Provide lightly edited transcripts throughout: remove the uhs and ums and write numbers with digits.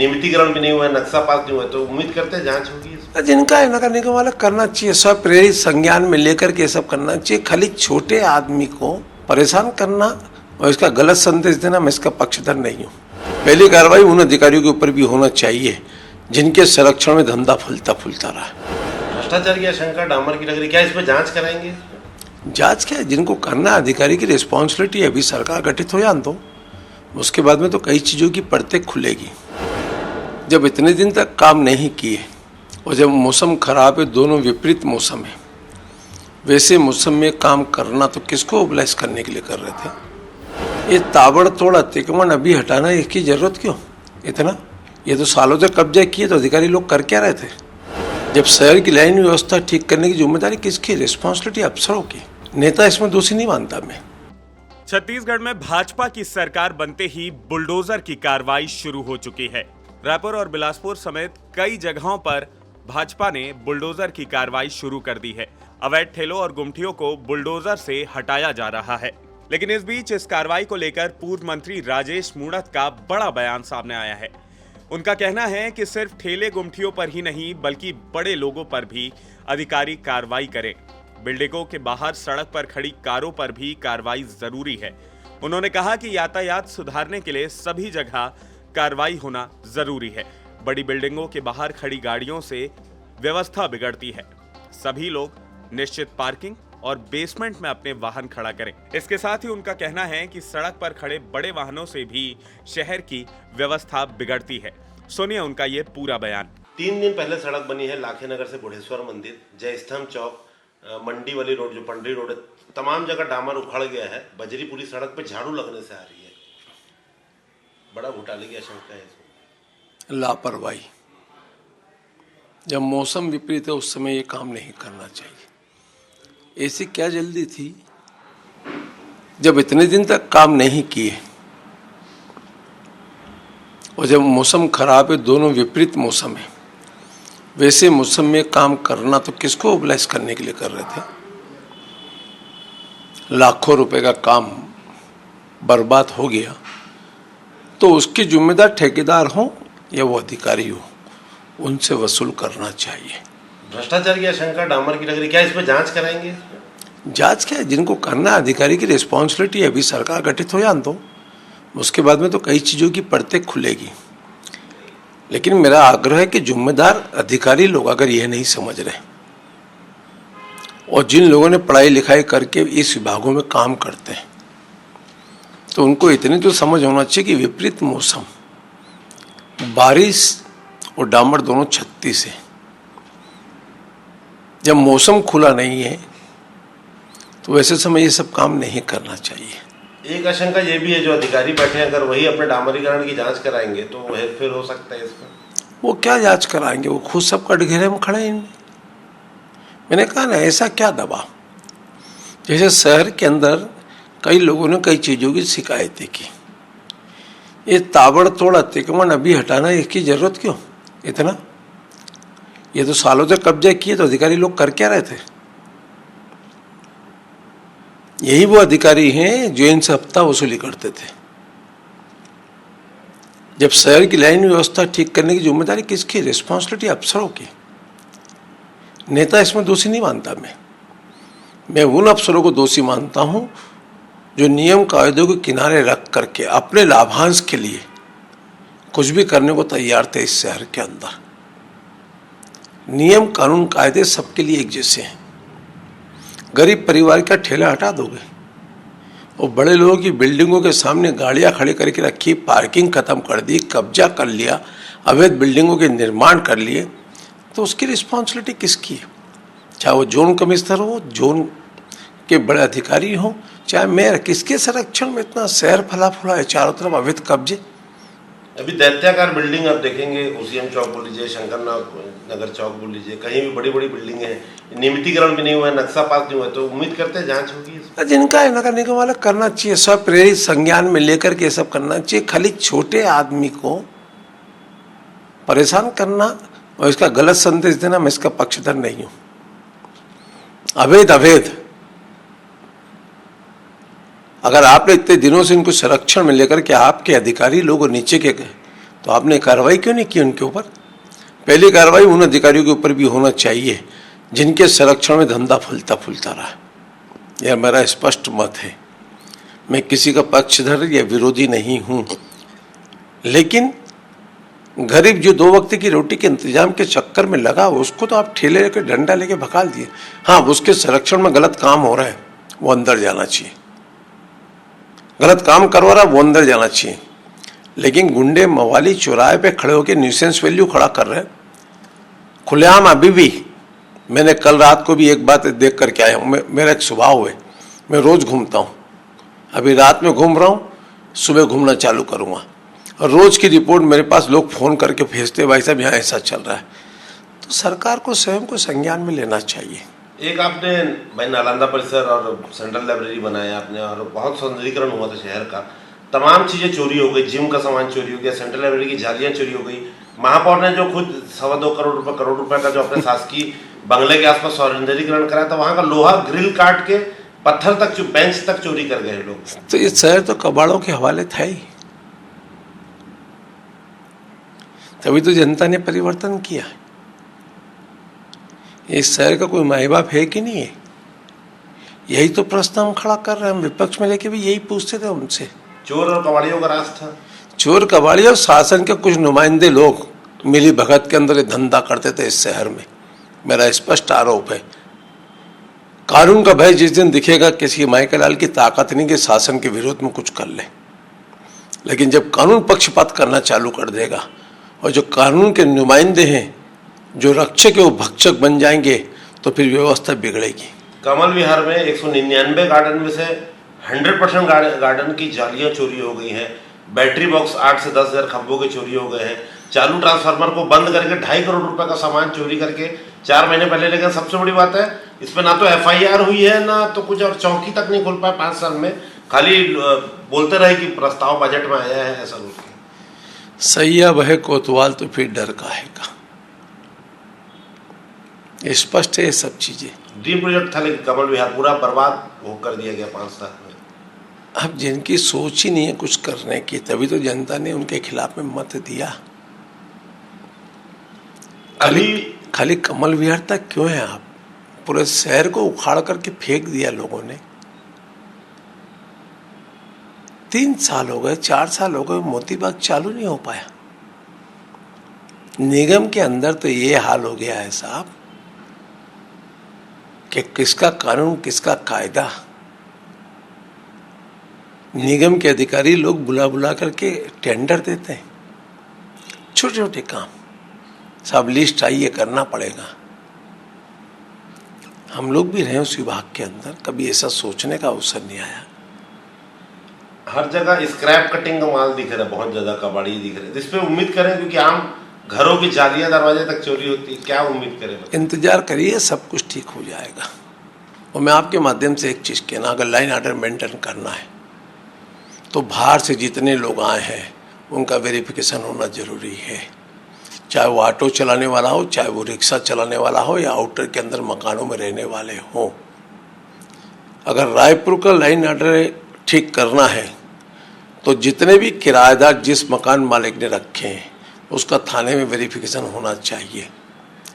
नियमितीकरण भी नहीं हुआ है, नक्शा पास नहीं हुआ, तो उम्मीद करते हैं जांच होगी। जिनका है नगर निगम वाला करना चाहिए, सब प्रेरित संज्ञान में लेकर के सब करना चाहिए। खाली छोटे आदमी को परेशान करना और इसका गलत संदेश देना, मैं इसका पक्षधर नहीं हूँ। पहली कार्रवाई उन अधिकारियों के ऊपर भी होना चाहिए जिनके संरक्षण में धंधा फूलता रहा। भ्रष्टाचार की आशंका डामर की लग रही, क्या इस पर जांच कराएंगे? जांच क्या है, जिनको करना अधिकारी की रिस्पॉन्सिबिलिटी है। अभी सरकार गठित हो जान दो, उसके बाद में तो कई चीज़ों की परतें खुलेगी। जब इतने दिन तक काम नहीं किए और जब मौसम खराब है, दोनों विपरीत मौसम है, वैसे मौसम में काम करना तो किसको ओबलाइज करने के लिए कर रहे थे? ये ताबड़तोड़ अतिक्रमण अभी हटाना, इसकी जरूरत क्यों इतना? ये तो सालों तक कब्जा किए, तो अधिकारी लोग कर क्या रहे थे? जब शहर की लाइन व्यवस्था ठीक करने की जिम्मेदारी किसकी? रिस्पॉन्सिबिलिटी अफसरों की। नेता इसमें दोषी नहीं मानता मैं। छत्तीसगढ़ में भाजपा की सरकार बनते ही बुलडोजर की कार्रवाई शुरू हो चुकी है। रायपुर और बिलासपुर समेत कई जगहों पर भाजपा ने बुलडोजर की कार्रवाई शुरू कर दी है। अवैध ठेलों और गुमटियों को बुलडोजर से हटाया जा रहा है। लेकिन इस बीच इस कार्रवाई को लेकर पूर्व मंत्री राजेश मूणत का बड़ा बयान सामने आया है। उनका कहना है कि सिर्फ ठेले गुमटियों पर ही नहीं, बल्कि बड़े लोगों पर भी अधिकारी कार्रवाई करें। बिल्डिंगों के बाहर सड़क पर खड़ी कारों पर भी कार्रवाई जरूरी है। उन्होंने कहा कि यातायात सुधारने के लिए सभी जगह कार्रवाई होना जरूरी है। बड़ी बिल्डिंगों के बाहर खड़ी गाड़ियों से व्यवस्था बिगड़ती है। सभी लोग निश्चित पार्किंग और बेसमेंट में अपने वाहन खड़ा करें। इसके साथ ही उनका कहना है कि सड़क पर खड़े बड़े वाहनों से भी शहर की व्यवस्था बिगड़ती है। सुनिए उनका ये पूरा बयान। 3 दिन पहले सड़क बनी है लाखे नगर से बुढ़ेश्वर मंदिर, जयस्तंभ चौक, मंडी वाली रोड जो पंडरी रोड है, तमाम जगह डामर उखड़ गया है। बजरी पूरी सड़क पे झाड़ू लगने से आ रही है। बड़ा घोटाले की आशंका है इसमें। लापरवाही। जब मौसम विपरीत है उस समय ये काम नहीं करना चाहिए। ऐसी क्या जल्दी थी? जब इतने दिन तक काम नहीं किए और जब मौसम खराब है, दोनों विपरीत मौसम है, वैसे मौसम में काम करना तो किसको ओबलाइज करने के लिए कर रहे थे? लाखों रुपए का काम बर्बाद हो गया, तो उसके जिम्मेदार ठेकेदार हो या वो अधिकारी हो, उनसे वसूल करना चाहिए। भ्रष्टाचार की आशंका डामर की लग रही, क्या इस पर जांच कराएंगे? जांच क्या है, जिनको करना अधिकारी की रिस्पॉन्सिबिलिटी है। अभी सरकार गठित हो जान दो, उसके बाद में तो कई चीज़ों की परतें खुलेगी। लेकिन मेरा आग्रह है कि जिम्मेदार अधिकारी लोग अगर यह नहीं समझ रहे, और जिन लोगों ने पढ़ाई लिखाई करके इस विभागों में काम करते हैं, तो उनको इतनी तो समझ होना चाहिए कि विपरीत मौसम, बारिश और डामर दोनों 36 है। जब मौसम खुला नहीं है तो वैसे समय ये सब काम नहीं करना चाहिए। एक आशंका ये भी है, जो अधिकारी बैठे हैं अगर वही अपने डामरीकरण की जांच कराएंगे तो फिर हो सकता है इसमें। वो क्या जांच कराएंगे? वो खुद सब कटघरे में खड़े हैं। मैंने कहा ना, ऐसा क्या दबाव? जैसे शहर के अंदर कई लोगों ने कई चीज़ों की शिकायतें की। ये ताबड़तोड़ अतिक्रमण अभी हटाना, इसकी जरूरत क्यों इतना? ये तो सालों तक कब्जा किए, तो अधिकारी लोग कर क्या रहे थे? यही वो अधिकारी हैं जो इनसे हफ्ता वसूली करते थे। जब शहर की लाइन व्यवस्था ठीक करने की जिम्मेदारी किसकी? रिस्पॉन्सिबिलिटी अफसरों की। नेता इसमें दोषी नहीं मानता मैं उन अफसरों को दोषी मानता हूं जो नियम कायदों को किनारे रख करके अपने लाभांश के लिए कुछ भी करने को तैयार थे। इस शहर के अंदर नियम कानून कायदे सबके लिए एक जैसे हैं। गरीब परिवार का ठेला हटा दोगे और बड़े लोगों की बिल्डिंगों के सामने गाड़ियां खड़ी करके रखी, पार्किंग खत्म कर दी, कब्जा कर लिया, अवैध बिल्डिंगों के निर्माण कर लिए, तो उसकी रिस्पॉन्सिबिलिटी किसकी है? चाहे वो जोन कमिश्नर हो, जोन के बड़े अधिकारी हो, चाहे मेयर। किसके संरक्षण में इतना शहर फला फुला है? चारों तरफ अवैध कब्जे। अभी दैत्याकार बिल्डिंग आप देखेंगे, ओसीएम चौक बोल लीजिए, शंकर नगर चौक बोल लीजिए, कहीं भी बड़ी बड़ी बिल्डिंग है, नियमितीकरण भी नहीं हुआ है, नक्शा पास नहीं हुआ, तो उम्मीद करते हैं जांच होगी। जिनका है नगर निगम वाला करना चाहिए, सब प्रेरित संज्ञान में लेकर के सब करना चाहिए। खाली छोटे आदमी को परेशान करना और इसका गलत संदेश देना, मैं इसका पक्षधर नहीं हूं। अवैध अगर आपने इतने दिनों से इनको संरक्षण में लेकर के आपके अधिकारी लोग और नीचे के तो आपने कार्रवाई क्यों नहीं की उनके ऊपर? पहली कार्रवाई उन अधिकारियों के ऊपर भी होना चाहिए जिनके संरक्षण में धंधा फूलता रहा। यह मेरा स्पष्ट मत है। मैं किसी का पक्षधर या विरोधी नहीं हूं, लेकिन गरीब जो 2 वक्त की रोटी के इंतजाम के चक्कर में लगा, उसको तो आप ठेले लेकर डंडा लेके भगाल दिए। हाँ, उसके संरक्षण में गलत काम हो रहा है, वो अंदर जाना चाहिए। गलत काम करवा रहा है, वो अंदर जाना चाहिए। लेकिन गुंडे मवाली चौराहे पे खड़े होकर न्यूसेंस वैल्यू खड़ा कर रहे हैं खुलेआम। अभी भी मैंने कल रात को भी एक बात देख करके आया हूँ। मेरा एक स्वभाव है, मैं रोज घूमता हूँ। अभी रात में घूम रहा हूँ, सुबह घूमना चालू करूँगा, और रोज की रिपोर्ट मेरे पास लोग फोन करके भेजते, भाई साहब यहाँ ऐसा चल रहा है। तो सरकार को स्वयं को संज्ञान में लेना चाहिए। एक आपने भाई नालंदा परिसर और सेंट्रल लाइब्रेरी बनाया आपने, और बहुत सौंदर्यीकरण हुआ था शहर का। तमाम चीजें चोरी हो गई, जिम का सामान चोरी हो गया, सेंट्रल लाइब्रेरी की जालियां चोरी हो गई। महापौर ने जो खुद 2.25 करोड़ रुपए का जो अपने शासकीय बंगले के आसपास सौंदर्यीकरण कराया था, वहां का लोहा ग्रिल काट के पत्थर तक, बेंच तक चोरी कर गए लोग। तो ये शहर तो कबाड़ों के हवाले था ही, तभी तो जनता ने परिवर्तन किया। इस शहर का कोई माई बाप है कि नहीं है? यही तो प्रश्न हम खड़ा कर रहे हैं। हम विपक्ष में लेके भी यही पूछते थे उनसे। चोर और कबाड़ियों का राज था। चोर कबाड़ी और शासन के कुछ नुमाइंदे लोग मिली भगत के अंदर धंधा करते थे इस शहर में। मेरा स्पष्ट आरोप है। कानून का भय जिस दिन दिखेगा, किसी माइकल लाल की ताकत नहीं कि शासन के विरोध में कुछ कर ले। लेकिन जब कानून पक्षपात करना चालू कर देगा और जो कानून के नुमाइंदे हैं, जो रक्षक है, वो भक्षक बन जाएंगे, तो फिर व्यवस्था बिगड़ेगी। कमल विहार में 199 गार्डन में से 100% गार्डन की जालियां चोरी हो गई हैं। बैटरी बॉक्स 8 से 10 हजार खंभों के चोरी हो गए हैं। चालू ट्रांसफार्मर को बंद करके 2.5 करोड़ रुपए का सामान चोरी करके 4 महीने पहले। लेकिन सबसे बड़ी बात है, इस पे ना तो FIR हुई है, ना तो कुछ, और चौकी तक नहीं खुल पाया 5 साल में। खाली बोलते रहे कि प्रस्ताव बजट में आया है, ऐसा बोल के। सैया वह कोतवाल तो फिर डर काहेगा। स्पष्ट है ये सब चीजें। ड्रीम प्रोजेक्ट था, लेकिन कमल विहार पूरा बर्बाद वो कर दिया गया 5 साल में। अब जिनकी सोच ही नहीं है कुछ करने की, तभी तो जनता ने उनके खिलाफ में मत दिया। खाली कमल विहार तक क्यों है? आप पूरे शहर को उखाड़ करके फेंक दिया लोगों ने। 3 साल हो गए, 4 साल हो गए, मोती बाग चालू नहीं हो पाया। निगम के अंदर तो ये हाल हो गया है साहब कि किसका कानून किसका कायदा। निगम के अधिकारी लोग बुला बुला करके टेंडर देते हैं, छोटे छोटे काम। सब लिस्ट आई, ये करना पड़ेगा। हम लोग भी रहे उस विभाग के अंदर, कभी ऐसा सोचने का अवसर नहीं आया। हर जगह स्क्रैप कटिंग का माल दिख रहा है, बहुत ज्यादा कबाड़ी दिख रहे हैं। इस पे उम्मीद करें, क्योंकि आम घरों की जालियां दरवाजे तक चोरी होती, क्या उम्मीद करें? इंतजार करिए, सब कुछ ठीक हो जाएगा। और मैं आपके माध्यम से एक चीज कहना, अगर लाइन ऑर्डर मेंटेन करना है तो बाहर से जितने लोग आए हैं उनका वेरिफिकेशन होना जरूरी है। चाहे वो ऑटो चलाने वाला हो, चाहे वो रिक्शा चलाने वाला हो, या आउटर के अंदर मकानों में रहने वाले हों। अगर रायपुर का लाइन ऑर्डर ठीक करना है तो जितने भी किराएदार जिस मकान मालिक ने रखे हैं उसका थाने में वेरिफिकेशन होना चाहिए।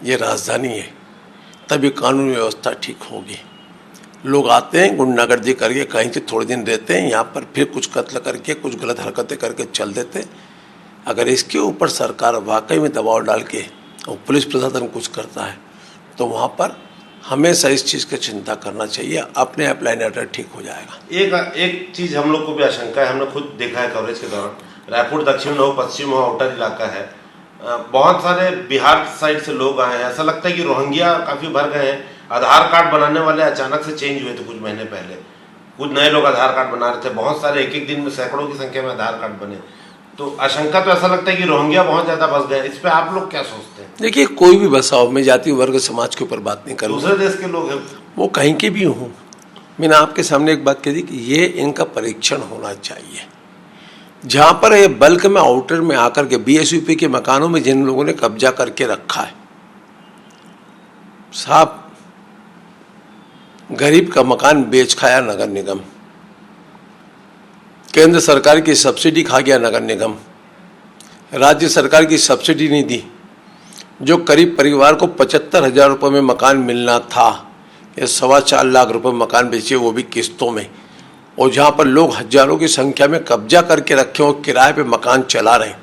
ये राजधानी है, तभी कानून व्यवस्था ठीक होगी। लोग आते हैं गुंडागर्दी करके, कहीं से थोड़े दिन रहते हैं यहाँ पर, फिर कुछ कत्ल करके, कुछ गलत हरकतें करके चल देते। अगर इसके ऊपर सरकार वाकई में दबाव डाल के और पुलिस प्रशासन कुछ करता है तो वहाँ पर हमेशा इस चीज़ की चिंता करना चाहिए, अपने आप लाइन ऑर्डर ठीक हो जाएगा। एक चीज हम लोग को भी आशंका है, हमने खुद देखा है कवरेज के दौरान। रायपुर दक्षिण हो, पश्चिम हो, आउटर इलाका है, बहुत सारे बिहार साइड से लोग आए हैं। ऐसा लगता है कि रोहिंग्या काफी भर गए हैं। आधार कार्ड बनाने वाले अचानक से चेंज हुए थे कुछ महीने पहले। कुछ नए लोग आधार कार्ड बना रहे थे, बहुत सारे, एक दिन में सैकड़ों की संख्या में आधार कार्ड बने। तो आशंका तो ऐसा लगता है कि रोहिंग्या बहुत ज्यादा बस गए। इस पे आप लोग क्या सोचते हैं? देखिए, कोई भी बसाओ, मैं जाति वर्ग समाज के ऊपर बात नहीं करूँगा। दूसरे देश के लोग हैं, वो कहीं के भी हों। मैंने आपके सामने एक बात कह दी कि ये इनका परीक्षण होना चाहिए। जहां पर ये बल्क में आउटर में आकर के BSUP के मकानों में जिन लोगों ने कब्जा करके रखा है साहब, गरीब का मकान बेच खाया नगर निगम, केंद्र सरकार की सब्सिडी खा गया नगर निगम, राज्य सरकार की सब्सिडी नहीं दी, जो करीब परिवार को 75,000 रुपये में मकान मिलना था, ये 4.25 लाख रुपए मकान बेचे, वो भी किस्तों में। और जहाँ पर लोग हजारों की संख्या में कब्जा करके रखे और किराए पे मकान चला रहे हैं।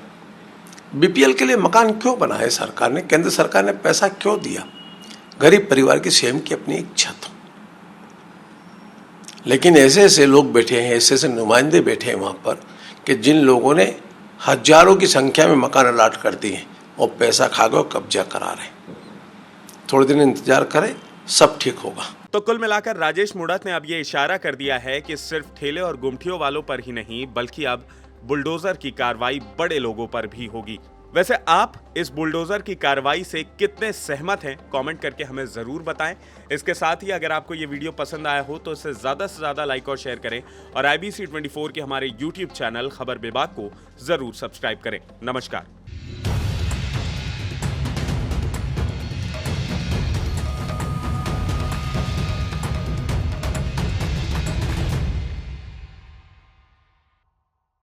बीपीएल के लिए मकान क्यों बनाए सरकार ने? केंद्र सरकार ने पैसा क्यों दिया? गरीब परिवार की स्वयं की अपनी इच्छा तो। लेकिन ऐसे ऐसे लोग बैठे हैं, ऐसे ऐसे नुमाइंदे बैठे हैं वहाँ पर कि जिन लोगों ने हजारों की संख्या में मकान अलाट कर दिए और पैसा खा गए और कब्जा करा रहे हैं। थोड़े दिन इंतजार करें, सब ठीक होगा। तो कुल मिलाकर राजेश मूणत ने अब ये इशारा कर दिया है कि सिर्फ ठेले और गुमटियों वालों पर ही नहीं, बल्कि अब बुलडोजर की कार्रवाई बड़े लोगों पर भी होगी। वैसे आप इस बुलडोजर की कार्रवाई से कितने सहमत हैं, कमेंट करके हमें जरूर बताएं। इसके साथ ही अगर आपको ये वीडियो पसंद आया हो तो इसे ज्यादा से ज्यादा लाइक और शेयर करें और IBC 24 के हमारे YouTube चैनल खबर विभाग को जरूर सब्सक्राइब करें। नमस्कार।